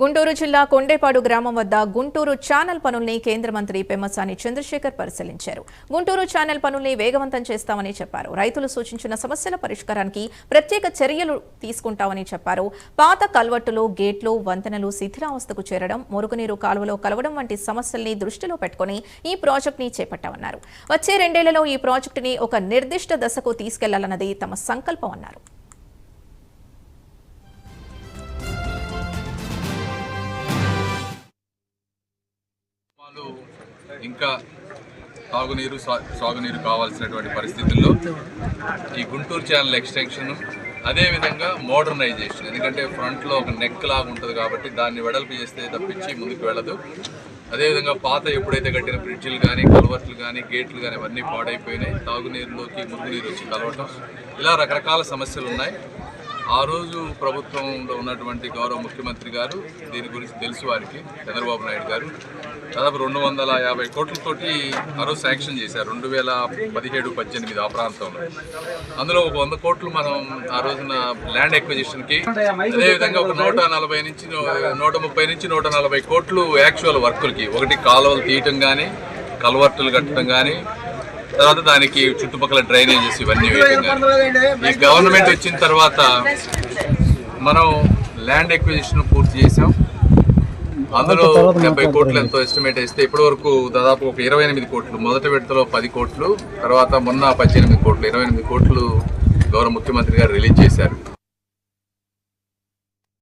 గుంటూరు జిల్లా కొండేపాడు గ్రామం వద్ద గుంటూరు ఛానల్ పనుల్ని కేంద్ర మంత్రి పెమ్మసాని చంద్రశేఖర్ పరిశీలించారు. గుంటూరు ఛానల్ పనుల్ని వేగవంతం చేస్తామని చెప్పారు. రైతులు సూచించిన సమస్యల పరిష్కారానికి ప్రత్యేక చర్యలు తీసుకుంటామని చెప్పారు. పాత కల్వర్టులు, గేట్లు, వంతెనలు శిథిలావస్థకు చేరడం, మురుగునీరు కాలువలో కలవడం వంటి సమస్యల్ని దృష్టిలో పెట్టుకుని ఈ ప్రాజెక్టుని చేపట్టామన్నారు. వచ్చే 2 ఏళ్లలో ఈ ప్రాజెక్టుని ఒక నిర్దిష్ట దశకు తీసుకెళ్లాలన్నది తమ సంకల్పం అన్నారు. ఇంకా తాగునీరు సాగునీరు కావాల్సినటువంటి పరిస్థితుల్లో ఈ గుంటూరు ఛానల్ ఎక్స్టెన్షన్, అదేవిధంగా మోడర్నైజేషన్, ఎందుకంటే ఫ్రంట్లో ఒక నెక్ లాగా ఉంటుంది కాబట్టి దాన్ని వెడల్పు చేస్తే తప్పించి ముందుకు వెళ్ళదు. అదేవిధంగా పాత ఎప్పుడైతే కట్టిన బ్రిడ్జిలు కానీ, కల్వర్ట్లు కానీ, గేట్లు కానీ అవన్నీ పాడైపోయినాయి. తాగునీరులోకి మురుగునీరు వచ్చి కలవటం, ఇలా రకరకాల సమస్యలు ఉన్నాయి. ఆ రోజు ప్రభుత్వంలో ఉన్నటువంటి గౌరవ ముఖ్యమంత్రి గారు దీని గురించి తెలుసు, వారికి చంద్రబాబు నాయుడు గారు దాదాపు 250 కోట్లతోటి ఆ రోజు శాంక్షన్ చేశారు 2017-18 ఆ ప్రాంతంలో. అందులో ఒక 100 కోట్లు మనం ఆ రోజున ల్యాండ్ ఎక్విజిషన్కి, అదేవిధంగా ఒక 130 నుంచి 140 కోట్లు యాక్చువల్ వర్కులకి, ఒకటి కాలువలు తీయటం కానీ, కల్వర్టులు కట్టడం కానీ, తర్వాత దానికి చుట్టుపక్కల డ్రైనేజెస్ ఇవన్నీ వేయడం కానీ. ఈ గవర్నమెంట్ వచ్చిన తర్వాత మనం ల్యాండ్ ఎక్విజిషన్ పూర్తి చేసాం. అందులో 70 కోట్లు ఎంతో ఎస్టిమేట్ వేస్తే ఇప్పటి వరకు దాదాపు ఒక 28 కోట్లు, మొదటి విడతలో 10 కోట్లు, తర్వాత మొన్న 18 కోట్లు, 28 కోట్లు గౌరవ ముఖ్యమంత్రి గారు రిలీజ్ చేశారు.